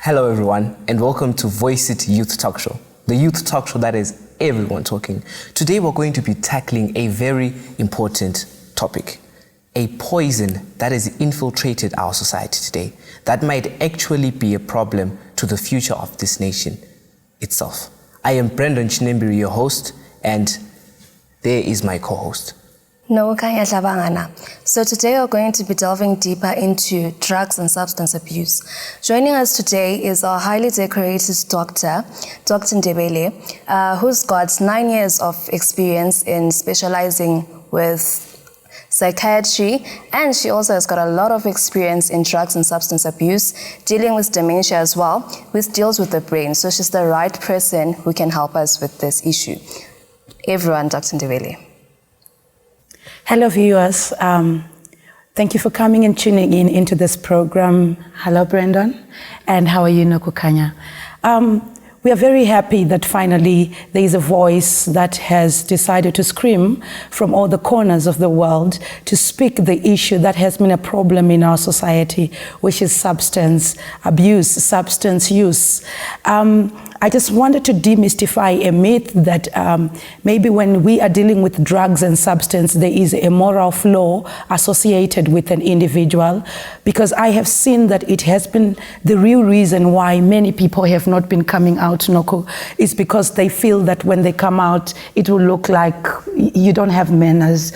Hello everyone, and welcome to Voice It Youth Talk Show, the youth talk show that is everyone talking. Today we're going to be tackling a very important topic, a poison that has infiltrated our society today that might actually be a problem to the future of this nation itself. I am Brendan Ndebele, your host, and there is my co-host. So today we're going to be delving deeper into drugs and substance abuse. Joining us today is our highly decorated doctor, Dr. Ndebele, who's got 9 years of experience in specializing with psychiatry, and she also has got a lot of experience in drugs and substance abuse, dealing with dementia as well, which deals with the brain. So she's the right person who can help us with this issue. Everyone, Dr. Ndebele. Hello viewers, thank you for coming and tuning in into this program. Hello Brendan, and how are you, Nokukanya? We are very happy that finally there is a voice that has decided to scream from all the corners of the world to speak the issue that has been a problem in our society, which is substance abuse, substance use. I just wanted to demystify a myth that maybe when we are dealing with drugs and substance, there is a moral flaw associated with an individual, because I have seen that it has been the real reason why many people have not been coming out, Noko, is because they feel that when they come out, it will look like you don't have manners,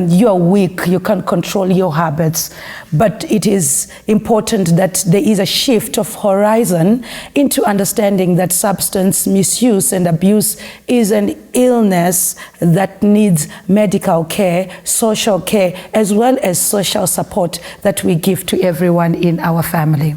you are weak, you can't control your habits. But it is important that there is a shift of horizon into understanding that substance misuse and abuse is an illness that needs medical care, social care, as well as social support that we give to everyone in our family.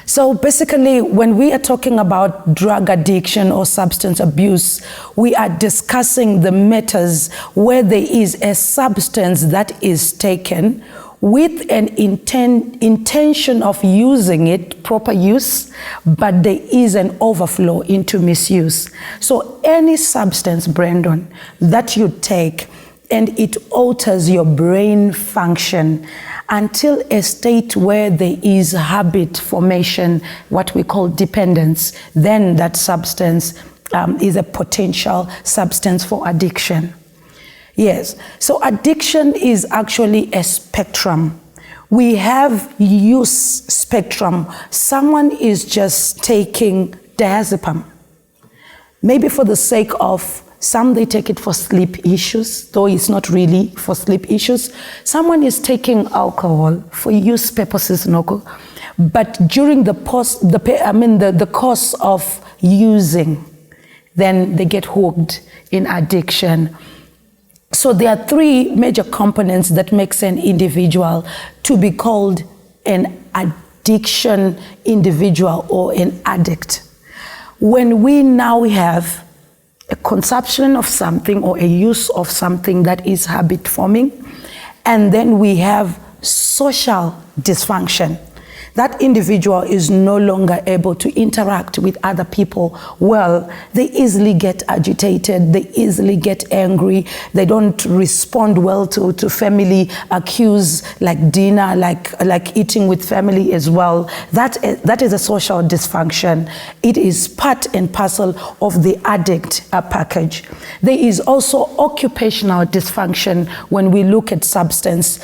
So basically, when we are talking about drug addiction or substance abuse, we are discussing the matters where there is a substance that is taken with an intention of using it, proper use, but there is an overflow into misuse. So any substance, Brendan, that you take and it alters your brain function until a state where there is habit formation, what we call dependence, then that substance is a potential substance for addiction. Yes, so addiction is actually a spectrum. We have use spectrum. Someone is just taking diazepam, maybe for the sake of, some they take it for sleep issues, though it's not really for sleep issues. Someone is taking alcohol for use purposes, Noko, but during the course of using, then they get hooked in addiction. So there are three major components that makes an individual to be called an addiction individual or an addict. When we now have a consumption of something or a use of something that is habit forming, and then we have social dysfunction. That individual is no longer able to interact with other people well. They easily get agitated, they easily get angry, they don't respond well to family cues like dinner, like eating with family as well. That is a social dysfunction. It is part and parcel of the addict package. There is also occupational dysfunction when we look at substance.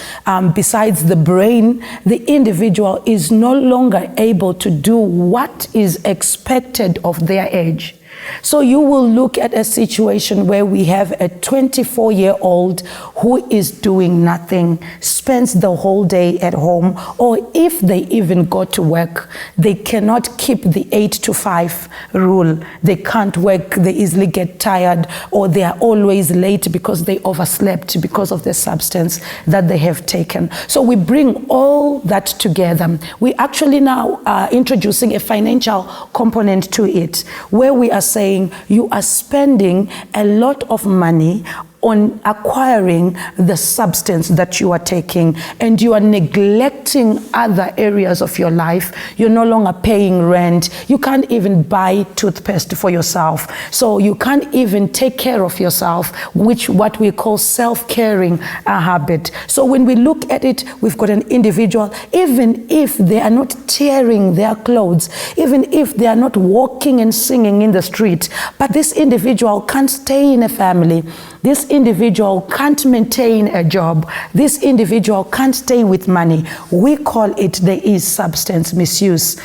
Besides the brain, the individual is no longer able to do what is expected of their age. So you will look at a situation where we have a 24-year-old who is doing nothing, spends the whole day at home, or if they even go to work, they cannot keep the 8 to 5 rule. They can't work, they easily get tired, or they are always late because they overslept because of the substance that they have taken. So we bring all that together. We actually now are introducing a financial component to it, where we are saying you are spending a lot of money on acquiring the substance that you are taking, and you are neglecting other areas of your life. You're no longer paying rent. You can't even buy toothpaste for yourself. So you can't even take care of yourself, which what we call self-caring habit. So when we look at it, we've got an individual, even if they are not tearing their clothes, even if they are not walking and singing in the street, but this individual can't stay in a family. This individual can't maintain a job. This individual can't stay with money. We call it, there is substance misuse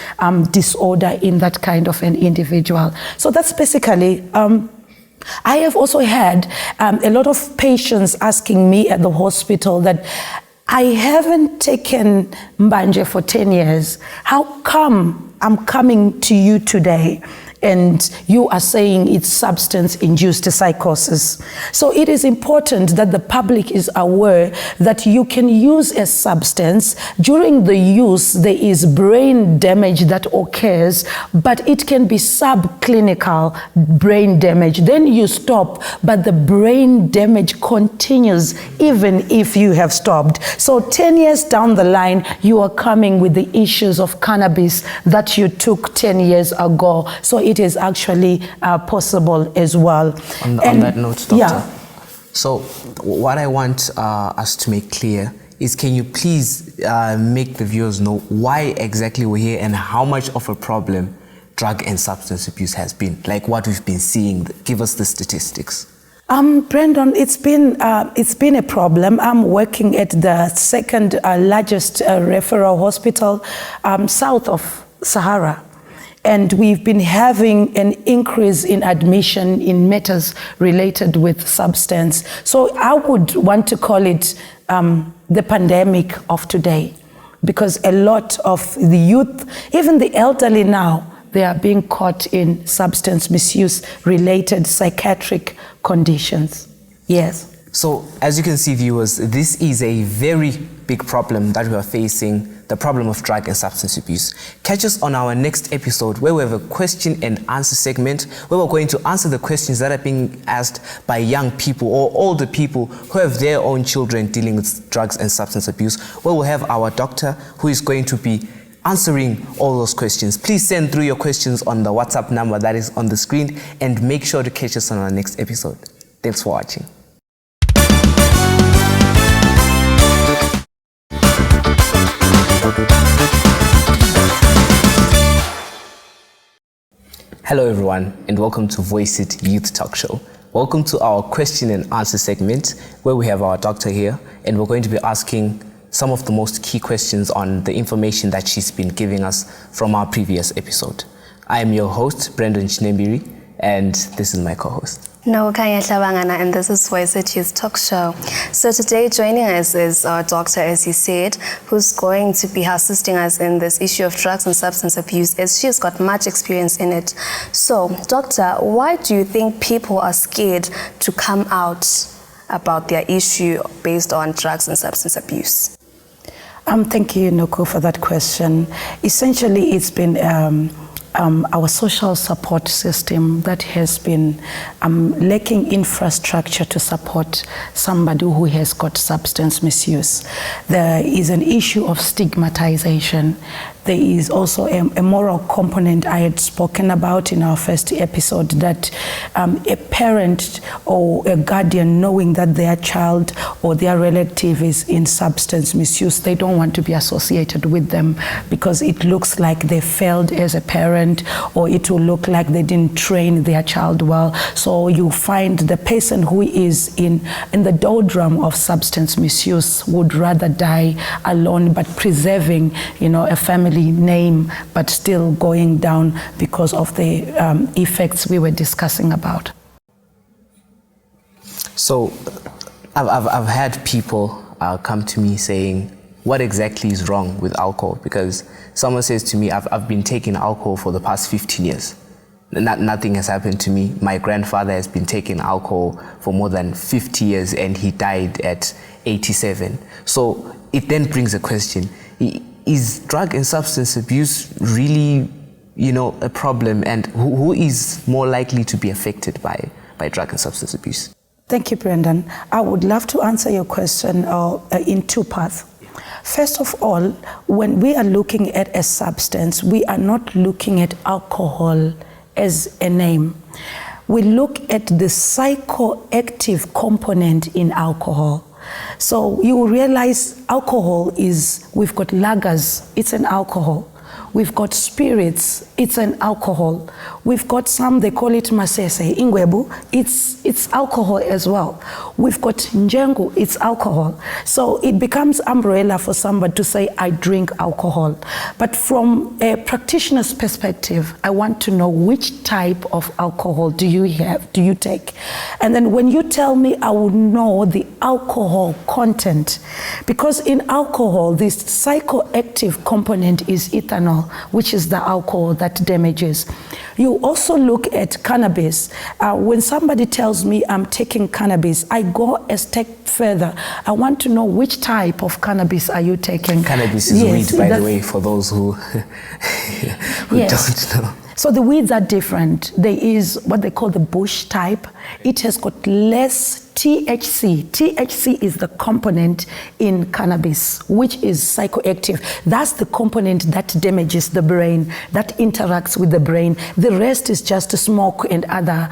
disorder in that kind of an individual. So that's basically, I have also had a lot of patients asking me at the hospital that I haven't taken Mbanje for 10 years. How come I'm coming to you today and you are saying it's substance-induced psychosis? So it is important that the public is aware that you can use a substance. During the use, there is brain damage that occurs, but it can be subclinical brain damage. Then you stop, but the brain damage continues even if you have stopped. So 10 years down the line, you are coming with the issues of cannabis that you took 10 years ago. So it is actually possible as well. On that note, Doctor. Yeah. So what I want us to make clear is, can you please make the viewers know why exactly we're here and how much of a problem drug and substance abuse has been, like what we've been seeing? Give us the statistics. Brandon, it's been a problem. I'm working at the second largest referral hospital south of Sahara. And we've been having an increase in admission in matters related with substance. So I would want to call it the pandemic of today, because a lot of the youth, even the elderly now, they are being caught in substance misuse related psychiatric conditions. Yes. So as you can see, viewers, this is a very big problem that we are facing, the problem of drug and substance abuse. Catch us on our next episode where we have a question and answer segment where we're going to answer the questions that are being asked by young people or older people who have their own children dealing with drugs and substance abuse, where we'll have our doctor who is going to be answering all those questions. Please send through your questions on the WhatsApp number that is on the screen, and make sure to catch us on our next episode. Thanks for watching. Hello everyone, and welcome to Voice It Youth Talk Show. Welcome to our question and answer segment where we have our doctor here, and we're going to be asking some of the most key questions on the information that she's been giving us from our previous episode. I am your host, Brendan Ndebele, and this is my co-host. And this is Voice It Youth Talk Show. So today joining us is our doctor, as he said, who's going to be assisting us in this issue of drugs and substance abuse, as she's got much experience in it. So, doctor, why do you think people are scared to come out about their issue based on drugs and substance abuse? Thank you, Noko, for that question. Essentially, it's been our social support system that has been lacking infrastructure to support somebody who has got substance misuse. There is an issue of stigmatization. There is also a moral component I had spoken about in our first episode, that a parent or a guardian knowing that their child or their relative is in substance misuse, they don't want to be associated with them because it looks like they failed as a parent, or it will look like they didn't train their child well. So you find the person who is in the doldrum of substance misuse would rather die alone, but preserving, a family name, but still going down because of the effects we were discussing about. So I've had people come to me saying, what exactly is wrong with alcohol? Because someone says to me, I've been taking alcohol for the past 15 years. Nothing has happened to me. My grandfather has been taking alcohol for more than 50 years and he died at 87. So it then brings a question. Is drug and substance abuse really, a problem, and who is more likely to be affected by drug and substance abuse? Thank you, Brendan. I would love to answer your question in two parts. First of all, when we are looking at a substance, we are not looking at alcohol as a name. We look at the psychoactive component in alcohol. So you will realize alcohol we've got lagers, it's an alcohol. We've got spirits, it's an alcohol. We've got some, they call it masese, ingwebu, it's alcohol as well. We've got njengu, it's alcohol. So it becomes umbrella for somebody to say, I drink alcohol. But from a practitioner's perspective, I want to know which type of alcohol do you take? And then when you tell me, I will know the alcohol content. Because in alcohol, this psychoactive component is ethanol, which is the alcohol that damages. You also look at cannabis. When somebody tells me I'm taking cannabis, I go a step further. I want to know which type of cannabis are you taking. Cannabis is weed, by the way, for those who, don't know. So the weeds are different. There is what they call the bush type. It has got less THC. THC is the component in cannabis, which is psychoactive. That's the component that damages the brain, that interacts with the brain. The rest is just smoke and other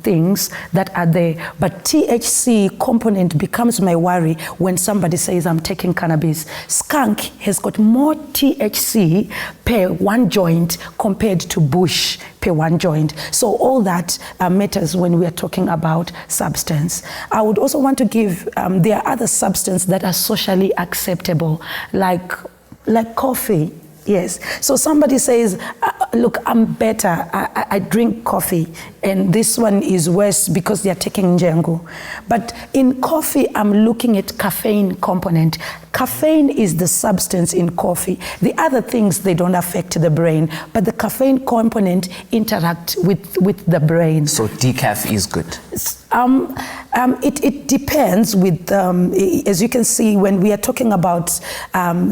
things that are there. But THC component becomes my worry when somebody says I'm taking cannabis. Skunk has got more THC per one joint compared to bush per one joint. So all that matters when we are talking about substance. I would also want to give, there are other substances that are socially acceptable, like coffee. Yes. So somebody says, look, I'm better. I drink coffee, and this one is worse because they're taking njengu. But in coffee, I'm looking at caffeine component. Caffeine is the substance in coffee. The other things, they don't affect the brain, but the caffeine component interact with the brain. So decaf is good? It depends with, as you can see, when we are talking about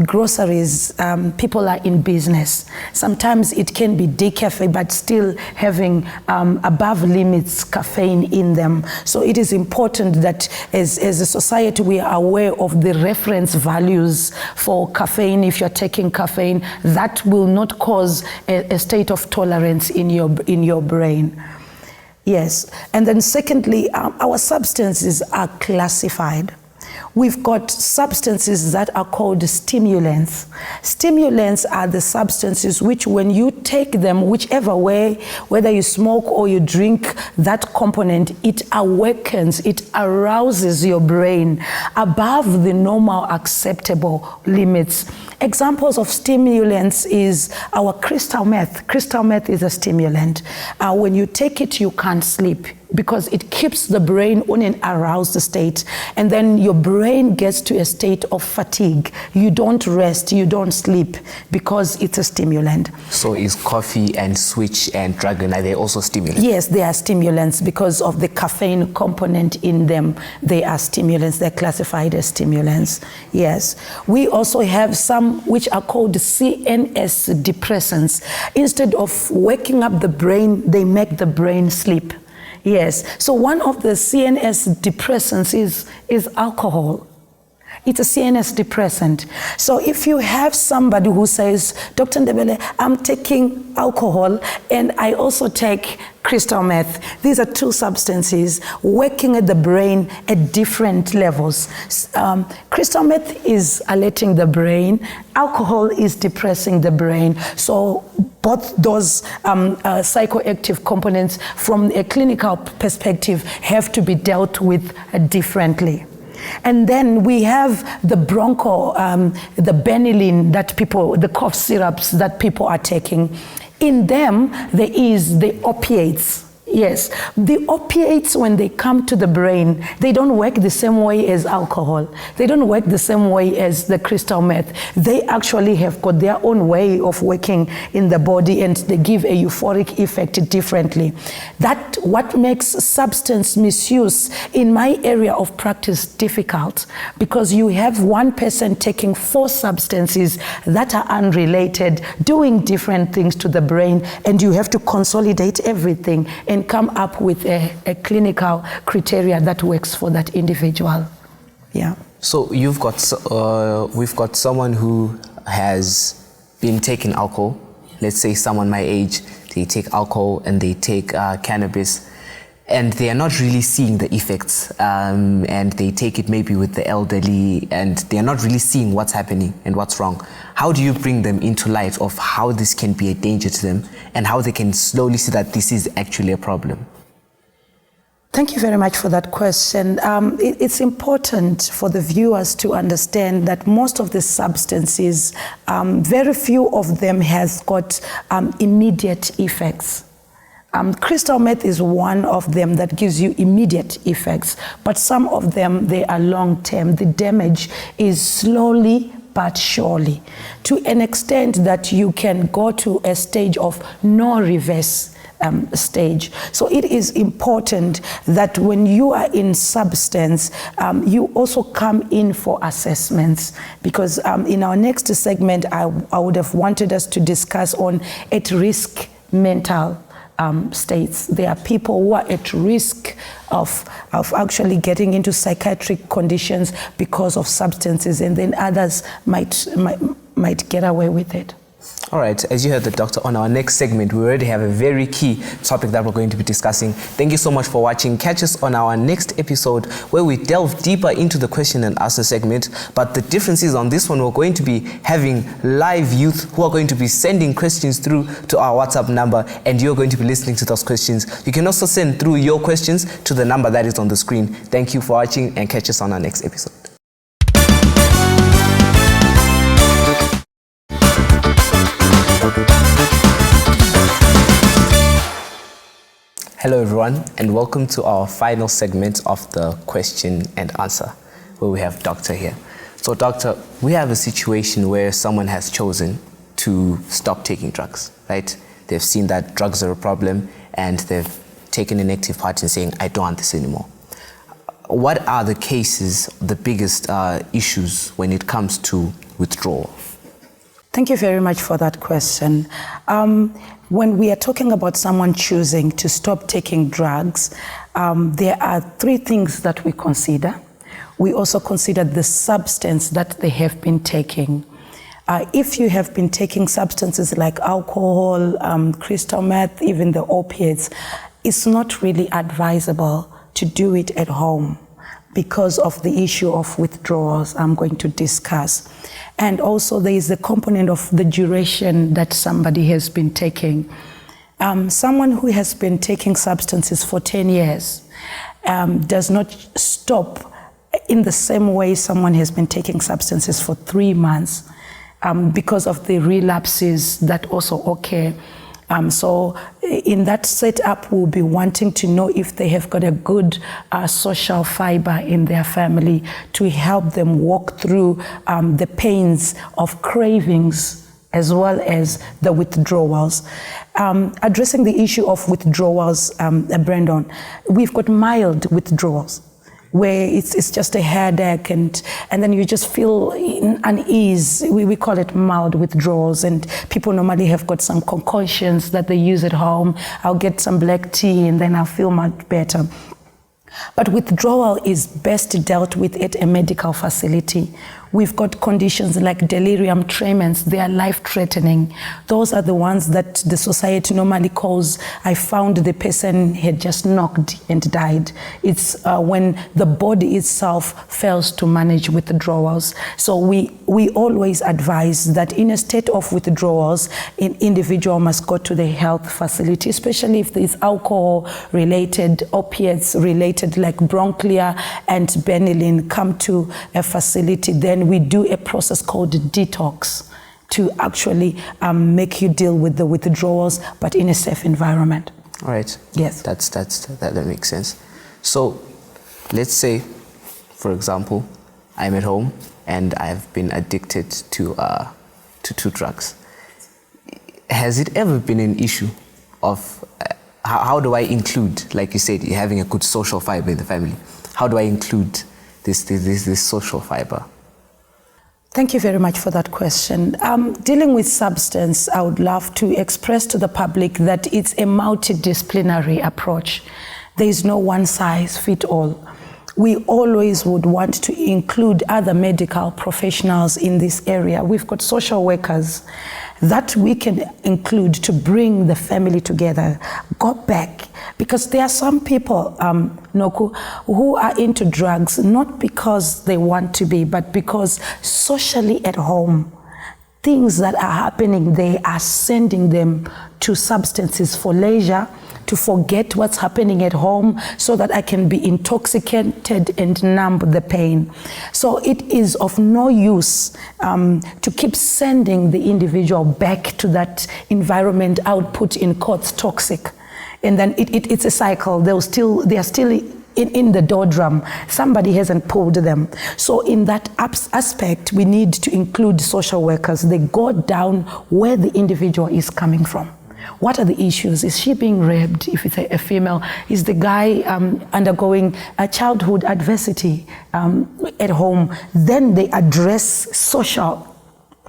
groceries, people are in business. Sometimes it can be decaf, but still having above limits caffeine in them. So it is important that as a society, we are aware of the reference values for caffeine. If you're taking caffeine, that will not cause a state of tolerance in your brain. Yes, and then secondly, our substances are classified. We've got substances that are called stimulants. Stimulants are the substances which, when you take them, whichever way, whether you smoke or you drink that component, it awakens, it arouses your brain above the normal acceptable limits. Examples of stimulants is our crystal meth. Crystal meth is a stimulant. When you take it, you can't sleep because it keeps the brain on an aroused state, and then your brain gets to a state of fatigue. You don't rest, you don't sleep because it's a stimulant. So is coffee and switch and dragon, are they also stimulants? Yes, they are stimulants because of the caffeine component in them. They are stimulants, they're classified as stimulants. Yes. We also have some which are called CNS depressants. Instead of waking up the brain, they make the brain sleep. Yes. So one of the CNS depressants is alcohol. It's a CNS depressant. So if you have somebody who says, Dr. Ndebele, I'm taking alcohol and I also take crystal meth. These are two substances working at the brain at different levels. Crystal meth is alerting the brain. Alcohol is depressing the brain. So both those psychoactive components from a clinical perspective have to be dealt with differently. And then we have the the Benylin that the cough syrups that people are taking. In them, there is the opiates. Yes, the opiates, when they come to the brain, they don't work the same way as alcohol. They don't work the same way as the crystal meth. They actually have got their own way of working in the body, and they give a euphoric effect differently. That what makes substance misuse in my area of practice difficult, because you have one person taking 4 substances that are unrelated, doing different things to the brain, and you have to consolidate everything and then come up with a clinical criteria that works for that individual. Yeah. So we've got someone who has been taking alcohol. Let's say someone my age, they take alcohol and they take cannabis, and they are not really seeing the effects, and they take it maybe with the elderly, and they are not really seeing what's happening and what's wrong. How do you bring them into light of how this can be a danger to them and how they can slowly see that this is actually a problem? Thank you very much for that question. It's important for the viewers to understand that most of the substances, very few of them has got immediate effects. Crystal meth is one of them that gives you immediate effects, but some of them, they are long-term. The damage is slowly but surely, to an extent that you can go to a stage of no reverse stage. So it is important that when you are in substance, you also come in for assessments, because in our next segment, I would have wanted us to discuss on at-risk mental states. There are people who are at risk of actually getting into psychiatric conditions because of substances, and then others might get away with it. All right, as you heard the doctor, on our next segment, we already have a very key topic that we're going to be discussing. Thank you so much for watching. Catch us on our next episode where we delve deeper into the question and answer segment. But the difference is on this one, we're going to be having live youth who are going to be sending questions through to our WhatsApp number, and you're going to be listening to those questions. You can also send through your questions to the number that is on the screen. Thank you for watching, and catch us on our next episode. Hello everyone, and welcome to our final segment of the question and answer, where we have Doctor here. So Doctor, we have a situation where someone has chosen to stop taking drugs, right? They've seen that drugs are a problem and they've taken an active part in saying, I don't want this anymore. What are the cases, the biggest issues when it comes to withdrawal? Thank you very much for that question. When we are talking about someone choosing to stop taking drugs, there are three things that we consider. We also consider the substance that they have been taking. If you have been taking substances like alcohol, crystal meth, even the opiates, it's not really advisable to do it at home because of the issue of withdrawals I'm going to discuss. And also there is the component of the duration that somebody has been taking. Someone who has been taking substances for 10 years does not stop in the same way someone has been taking substances for 3 months because of the relapses that also occur. So in that setup, we'll be wanting to know if they have got a good social fiber in their family to help them walk through the pains of cravings as well as the withdrawals. Addressing the issue of withdrawals, Brandon, we've got mild withdrawals, where it's just a headache and then you just feel unease. We call it mild withdrawals, and people normally have got some concoctions that they use at home. I'll get some black tea and then I'll feel much better. But withdrawal is best dealt with at a medical facility. We've got conditions like delirium tremens. They are life-threatening. Those are the ones that the society normally calls, I found the person had just knocked and died. It's when the body itself fails to manage withdrawals. So we always advise that in a state of withdrawals, an individual must go to the health facility, especially if there's alcohol-related, opiates-related, like Bronclear and Benylin, come to a facility. Then we do a process called detox to actually make you deal with the withdrawals, but in a safe environment. All right. Yes. That makes sense. So let's say, for example, I'm at home and I've been addicted to drugs. Has it ever been an issue of how do I include, like you said, you're having a good social fiber in the family? How do I include this social fiber? Thank you very much for that question. Dealing with substance, I would love to express to the public that it's a multidisciplinary approach. There is no one size fit all. We always would want to include other medical professionals in this area. We've got social workers that we can include to bring the family together, go back, because there are some people, Noku, who are into drugs, not because they want to be, but because socially at home, things that are happening, they are sending them to substances for leisure, to forget what's happening at home so that I can be intoxicated and numb the pain. So it is of no use to keep sending the individual back to that environment, output in quotes, toxic. And then it's a cycle. They are still in the doldrum. Somebody hasn't pulled them. So in that aspect, we need to include social workers. They go down where the individual is coming from. What are the issues? Is she being raped, if it's a female? Is the guy undergoing a childhood adversity at home? Then they address social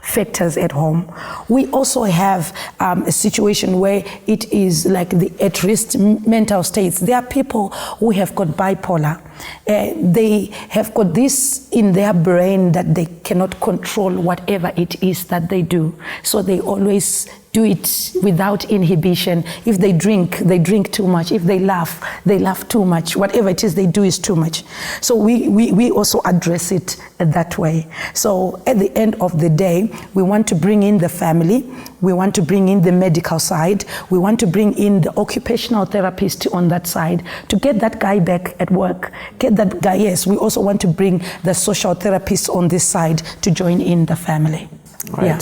factors at home. We also have a situation where it is like the at-risk mental states. There are people who have got bipolar. They have got this in their brain that they cannot control whatever it is that they do. So they always do it without inhibition. If they drink too much. If they laugh too much. Whatever it is they do is too much. So we also address it that way. So at the end of the day, we want to bring in the family. We want to bring in the medical side. We want to bring in the occupational therapist on that side to get that guy back at work. Get that guy, yes. We also want to bring the social therapist on this side to join in the family. Right. Yeah.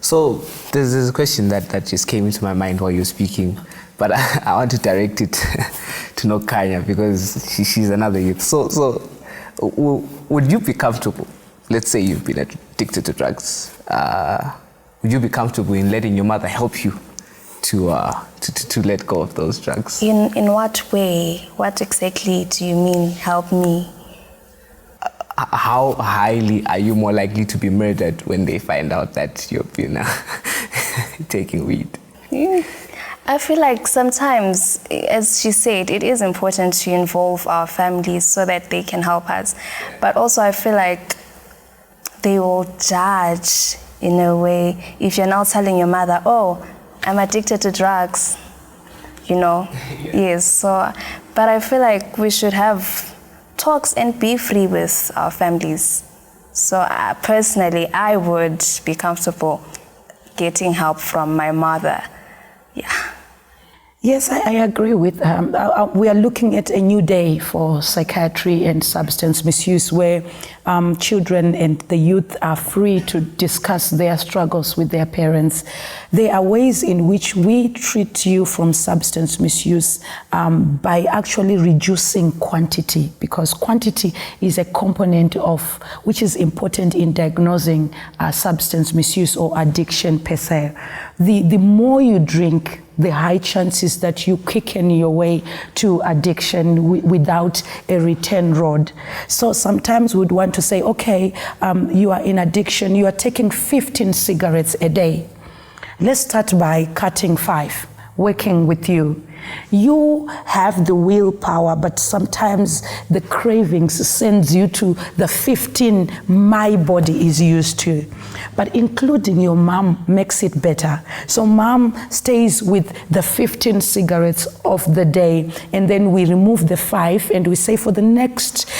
So there's a question that just came into my mind while you were speaking, but I want to direct it to Nokanya because she's another youth. So would you be comfortable, let's say you've been addicted to drugs, would you be comfortable in letting your mother help you to let go of those drugs? In what way? What exactly do you mean, help me? How highly are you more likely to be murdered when they find out that you've been taking weed? I feel like sometimes, as she said, it is important to involve our families so that they can help us. But also I feel like they will judge in a way if you're now telling your mother, oh, I'm addicted to drugs, you know? Yeah. Yes, so, but I feel like we should have talks and be free with our families. So personally, I would be comfortable getting help from my mother. Yeah. Yes, I agree with we are looking at a new day for psychiatry and substance misuse where children and the youth are free to discuss their struggles with their parents. There are ways in which we treat you from substance misuse by actually reducing quantity, because quantity is a component of which is important in diagnosing substance misuse or addiction per se. The more you drink, the high chances that you quicken your way to addiction without a return road. So sometimes we'd want to say, okay, you are in addiction, you are taking 15 cigarettes a day. Let's start by cutting 5, working with you. You have the willpower, but sometimes the cravings sends you to the 15 my body is used to. But including your mom makes it better. So mom stays with the 15 cigarettes of the day, and then we remove the 5 and we say for the next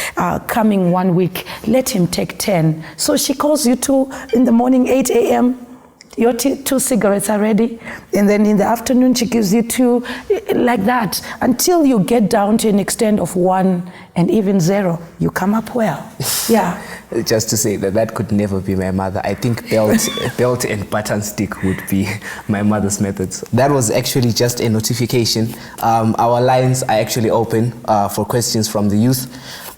coming 1 week, let him take 10. So she calls you in the morning, 8 a.m., your 2 cigarettes are ready, and then in the afternoon she gives you 2, like that, until you get down to an extent of 1 and even 0. You come up well. Yeah. Just to say that could never be my mother. I think belt and button stick would be my mother's methods. That was actually just a notification. Our lines are actually open for questions from the youth.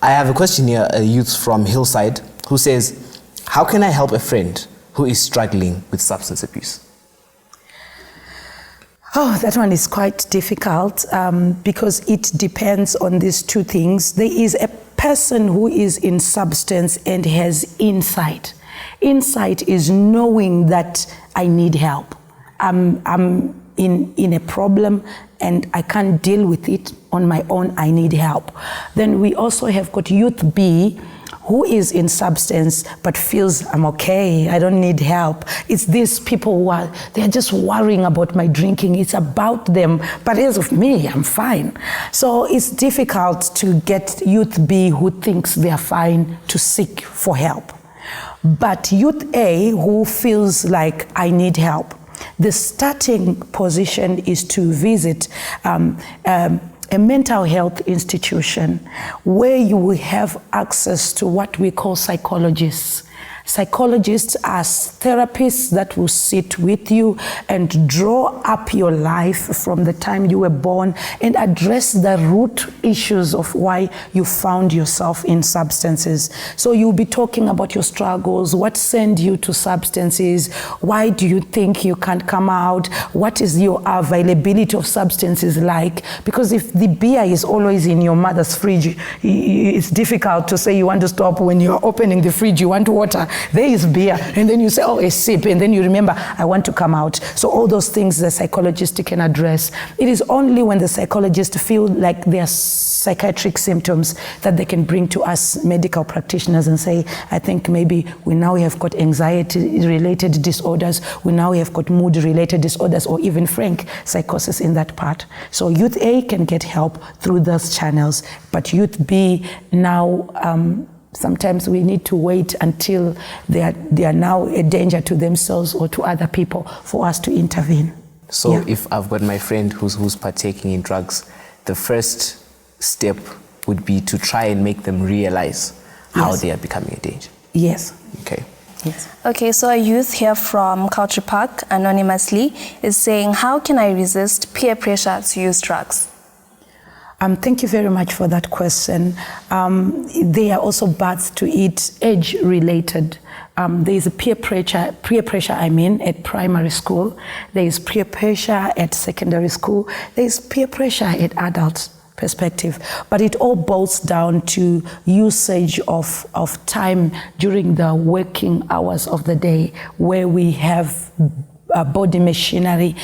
I have a question here, a youth from Hillside, who says, how can I help a friend who is struggling with substance abuse? Oh, that one is quite difficult because it depends on these 2 things. There is a person who is in substance and has insight, Insight is knowing that I need help. I'm in a problem and I can't deal with it on my own. I need help. Then we also have got youth B, who is in substance but feels I'm okay, I don't need help. It's these people who they're just worrying about my drinking. It's about them, but as of me, I'm fine. So it's difficult to get youth B who thinks they're fine to seek for help. But youth A who feels like I need help, the starting position is to visit a mental health institution where you will have access to what we call psychologists. Psychologists are therapists that will sit with you and draw up your life from the time you were born and address the root issues of why you found yourself in substances. So you'll be talking about your struggles, what sent you to substances, why do you think you can't come out, what is your availability of substances like? Because if the beer is always in your mother's fridge, it's difficult to say you want to stop when you're opening the fridge, you want water. There is beer, and then you say, oh, a sip, and then you remember, I want to come out. So all those things the psychologist can address. It is only when the psychologists feel like there are psychiatric symptoms that they can bring to us medical practitioners and say, I think maybe we now have got anxiety-related disorders, we now have got mood-related disorders, or even frank psychosis in that part. So youth A can get help through those channels, but youth B now, sometimes we need to wait until they are now a danger to themselves or to other people for us to intervene. So if I've got my friend who's partaking in drugs, the first step would be to try and make them realize how they are becoming a danger. Yes. Okay. Yes. Okay, so a youth here from Culture Park, anonymously, is saying, how can I resist peer pressure to use drugs? Thank you very much for that question. There are also births to it, age-related. There is a peer pressure, at primary school. There is peer pressure at secondary school. There is peer pressure at adult perspective. But it all boils down to usage of time during the working hours of the day, where we have body machinery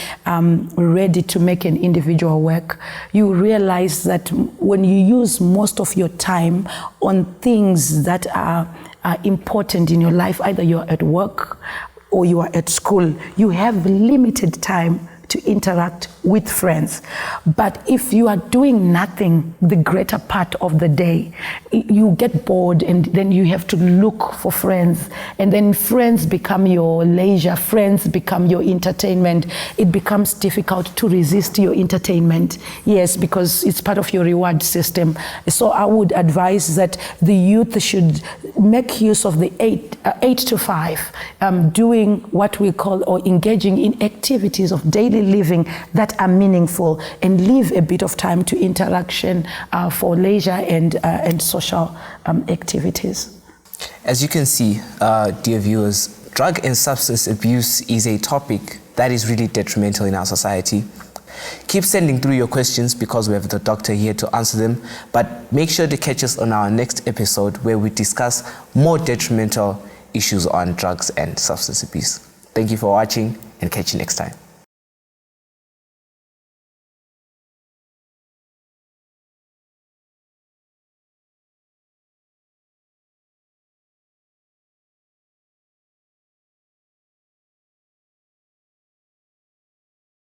ready to make an individual work. You realize that when you use most of your time on things that are important in your life, either you're at work or you are at school, you have limited time to interact with friends. But if you are doing nothing the greater part of the day, you get bored, and then you have to look for friends, and then friends become your leisure, friends become your entertainment. It becomes difficult to resist your entertainment, yes, because it's part of your reward system. So I would advise that the youth should make use of the 8 to 5, doing what we call, or engaging in activities of daily living that are meaningful, and leave a bit of time to interaction for leisure and social activities. As you can see, dear viewers, drug and substance abuse is a topic that is really detrimental in our society. Keep sending through your questions because we have the doctor here to answer them, but make sure to catch us on our next episode where we discuss more detrimental issues on drugs and substance abuse. Thank you for watching, and catch you next time.